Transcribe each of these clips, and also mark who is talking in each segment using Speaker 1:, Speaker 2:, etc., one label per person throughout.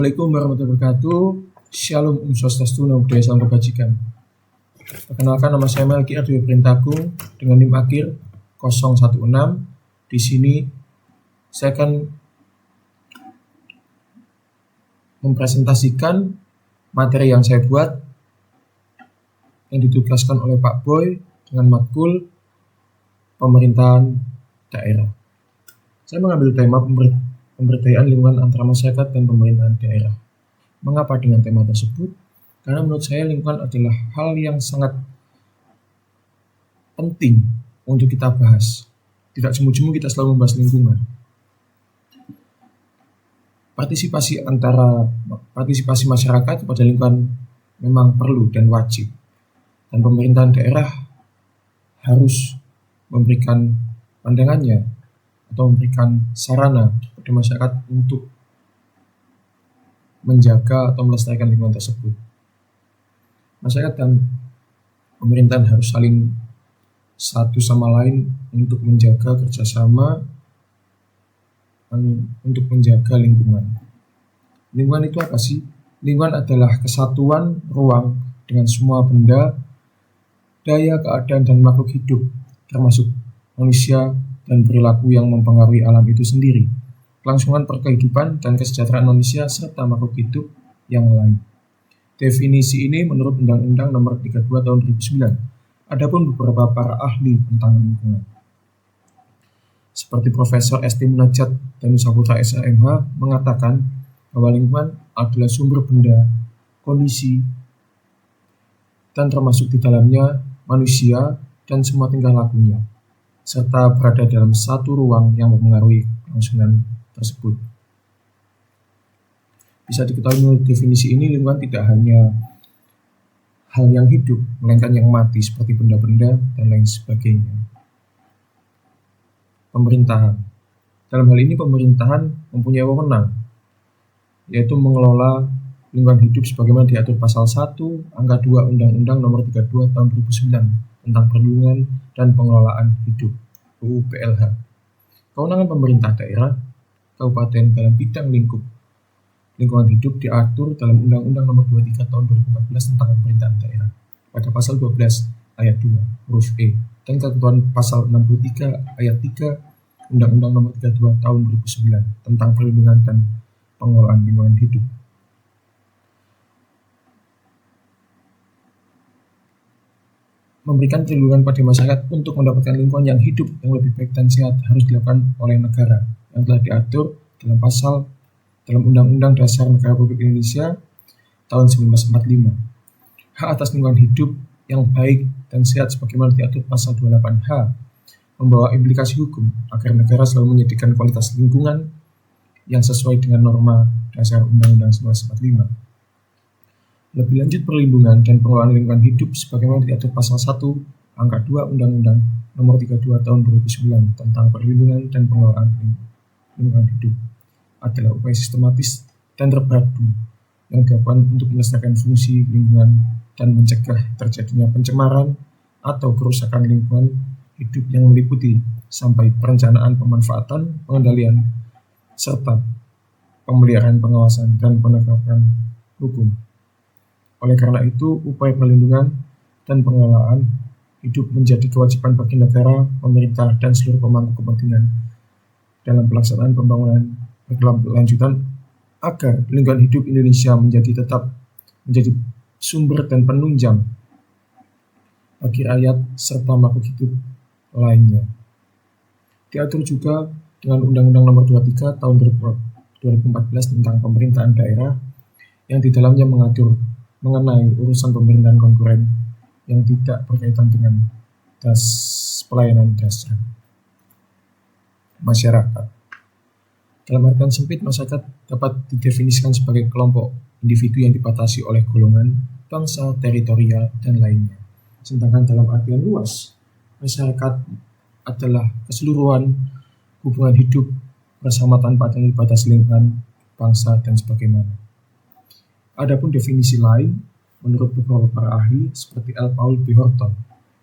Speaker 1: Assalamualaikum warahmatullahi wabarakatuh. Shalom Om Swastiastu, Namo Buddhaya, Salam Kebajikan. Perkenalkan, nama saya Melki Ardiyo Perintagung dengan NIM akhir 016. Di sini saya akan mempresentasikan materi yang saya buat yang ditugaskan oleh Pak Boy dengan matkul pemerintahan daerah. Saya mengambil tema pemberdayaan lingkungan antara masyarakat dan pemerintahan daerah. Mengapa dengan tema tersebut? Karena menurut saya lingkungan adalah hal yang sangat penting untuk kita bahas. Tidak jemu-jemu kita selalu membahas lingkungan. Partisipasi masyarakat pada lingkungan memang perlu dan wajib. Dan pemerintahan daerah harus memberikan pandangannya atau memberikan sarana kepada masyarakat untuk menjaga atau melestarikan lingkungan tersebut. Masyarakat dan pemerintahan harus saling satu sama lain untuk menjaga kerjasama untuk menjaga lingkungan. Lingkungan itu apa sih? Lingkungan adalah kesatuan ruang dengan semua benda, daya, keadaan, dan makhluk hidup, termasuk manusia dan perilaku yang mempengaruhi alam itu sendiri, kelangsungan perkehidupan dan kesejahteraan manusia serta makhluk hidup yang lain. Definisi ini menurut Undang-Undang Nomor 32 Tahun 2009. Adapun beberapa para ahli tentang lingkungan, seperti Profesor Esti Munajat Danusaputra SHMH mengatakan bahwa lingkungan adalah sumber benda, kondisi, dan termasuk di dalamnya manusia dan semua tingkah lakunya, serta berada dalam satu ruang yang mempengaruhi kelangsungan tersebut. Bisa diketahui menurut definisi ini, lingkungan tidak hanya hal yang hidup, melainkan yang mati seperti benda-benda dan lain sebagainya. Pemerintahan. Dalam hal ini pemerintahan mempunyai wewenang, yaitu mengelola lingkungan hidup sebagaimana diatur pasal 1 angka 2 Undang-Undang Nomor 32 Tahun 2009 tentang perlindungan dan pengelolaan hidup UU PLH. Kewenangan pemerintah daerah, kabupaten dalam bidang lingkungan hidup diatur dalam Undang-Undang Nomor 23 Tahun 2014 tentang pemerintahan daerah pada pasal 12 ayat 2 huruf E dan ketentuan pasal 63 ayat 3 Undang-Undang Nomor 32 Tahun 2009 tentang perlindungan dan pengelolaan lingkungan hidup. Memberikan perlindungan pada masyarakat untuk mendapatkan lingkungan yang hidup yang lebih baik dan sehat harus dilakukan oleh negara yang telah diatur dalam Undang-Undang Dasar Negara Republik Indonesia tahun 1945. Hak atas lingkungan hidup yang baik dan sehat sebagaimana diatur pasal 28H membawa implikasi hukum agar negara selalu menyediakan kualitas lingkungan yang sesuai dengan norma dasar Undang-Undang 1945. Lebih lanjut, perlindungan dan pengelolaan lingkungan hidup sebagaimana diatur pasal 1 angka 2 Undang-Undang Nomor 32 Tahun 2009 tentang perlindungan dan pengelolaan lingkungan hidup adalah upaya sistematis dan terpadu yang dilakukan untuk melestarikan fungsi lingkungan dan mencegah terjadinya pencemaran atau kerusakan lingkungan hidup yang meliputi sampai perencanaan, pemanfaatan, pengendalian, serta pemeliharaan, pengawasan, dan penegakan hukum. Oleh karena itu, upaya perlindungan dan pengelolaan hidup menjadi kewajiban bagi negara, pemerintah, dan seluruh pemangku kepentingan dalam pelaksanaan pembangunan berkelanjutan agar lingkungan hidup Indonesia tetap menjadi sumber dan penunjang bagi rakyat serta makhluk hidup lainnya. Diatur juga dengan Undang-Undang Nomor 23 Tahun 2014 tentang pemerintahan daerah yang di dalamnya mengatur mengenai urusan pemerintahan konkuren yang tidak berkaitan dengan pelayanan dasar masyarakat. Dalam artian sempit, masyarakat dapat didefinisikan sebagai kelompok individu yang dibatasi oleh golongan, bangsa, teritorial, dan lainnya. Sedangkan dalam artian luas, masyarakat adalah keseluruhan hubungan hidup bersama tanpa adanya dibatasi lingkungan, bangsa, dan sebagainya. Adapun definisi lain, menurut beberapa para ahli seperti L. Paul B. Horton,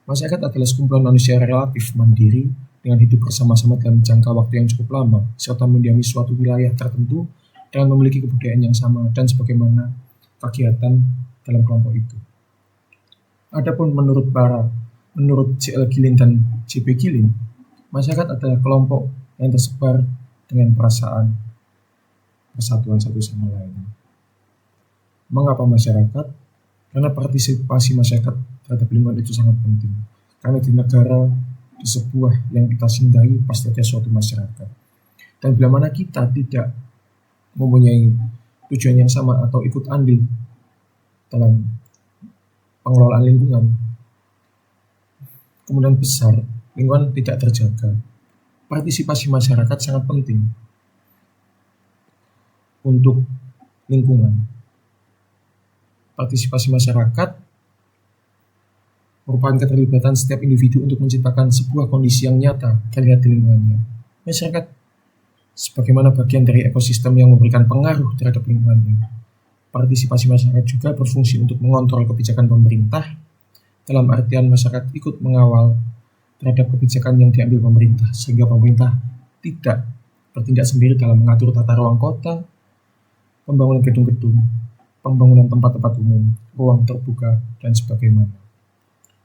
Speaker 1: masyarakat adalah sekumpulan manusia relatif mandiri dengan hidup bersama-sama dalam jangka waktu yang cukup lama, serta mendiami suatu wilayah tertentu dengan memiliki kebudayaan yang sama dan sebagaimana kegiatan dalam kelompok itu. Adapun menurut J.L. Gilin dan J.P. Gilin, masyarakat adalah kelompok yang tersebar dengan perasaan persatuan satu sama lain. Mengapa masyarakat? Karena partisipasi masyarakat terhadap lingkungan itu sangat penting. Karena di negara, di sebuah yang kita cintai, pasti ada suatu masyarakat. Dan bila mana kita tidak mempunyai tujuan yang sama atau ikut andil dalam pengelolaan lingkungan, kemungkinan besar lingkungan tidak terjaga. Partisipasi masyarakat sangat penting untuk lingkungan. Partisipasi masyarakat merupakan keterlibatan setiap individu untuk menciptakan sebuah kondisi yang nyata terlihat di lingkungannya. Masyarakat sebagaimana bagian dari ekosistem yang memberikan pengaruh terhadap lingkungannya. Partisipasi masyarakat juga berfungsi untuk mengontrol kebijakan pemerintah, dalam artian masyarakat ikut mengawal terhadap kebijakan yang diambil pemerintah, sehingga pemerintah tidak bertindak sendiri dalam mengatur tata ruang kota, pembangunan gedung-gedung, pembangunan tempat-tempat umum, ruang terbuka, dan sebagainya.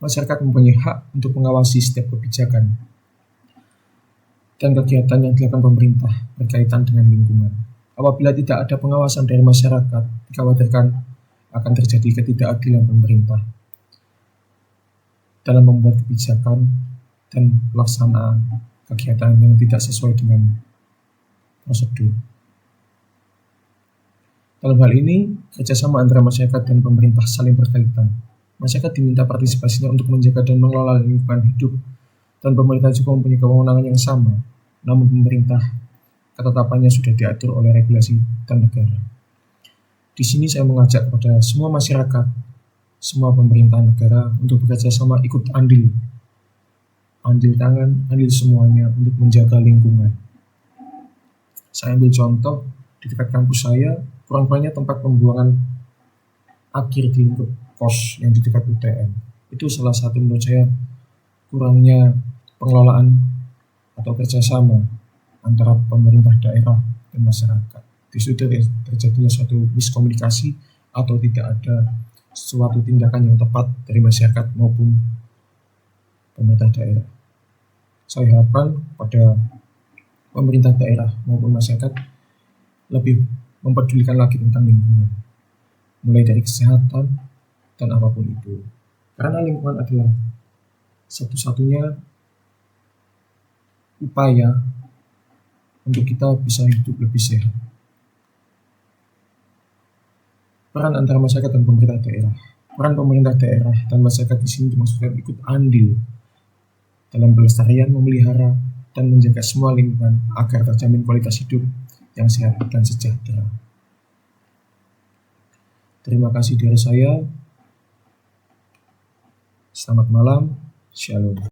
Speaker 1: Masyarakat mempunyai hak untuk mengawasi setiap kebijakan dan kegiatan yang dilakukan pemerintah berkaitan dengan lingkungan. Apabila tidak ada pengawasan dari masyarakat, dikhawatirkan akan terjadi ketidakadilan pemerintah dalam membuat kebijakan dan pelaksanaan kegiatan yang tidak sesuai dengan prosedur. Dalam hal ini, kerjasama antara masyarakat dan pemerintah saling berkaitan. Masyarakat diminta partisipasinya untuk menjaga dan mengelola lingkungan hidup, dan pemerintah juga mempunyai kewenangan yang sama. Namun pemerintah, ketetapannya sudah diatur oleh regulasi dan negara. Di sini saya mengajak kepada semua masyarakat, semua pemerintah negara untuk bekerja sama ikut andil tangan, andil semuanya untuk menjaga lingkungan. Saya ambil contoh di dekat kampus saya, kurang-kurangnya tempat pembuangan akhir di lingkup kos yang di dekat UTM. Itu salah satu menurut saya kurangnya pengelolaan atau kerjasama antara pemerintah daerah dan masyarakat. Di situ terjadinya suatu miskomunikasi atau tidak ada suatu tindakan yang tepat dari masyarakat maupun pemerintah daerah. Saya harapkan pada pemerintah daerah maupun masyarakat lebih mempedulikan lagi tentang lingkungan, mulai dari kesehatan dan apapun itu. Karena lingkungan adalah satu-satunya upaya untuk kita bisa hidup lebih sehat. Peran antara masyarakat dan pemerintah daerah. Peran pemerintah daerah dan masyarakat di sini dimaksudkan ikut andil dalam pelestarian, memelihara, dan menjaga semua lingkungan agar terjamin kualitas hidup yang sehat dan sejahtera. Terima kasih dari saya. Selamat malam. Shalom.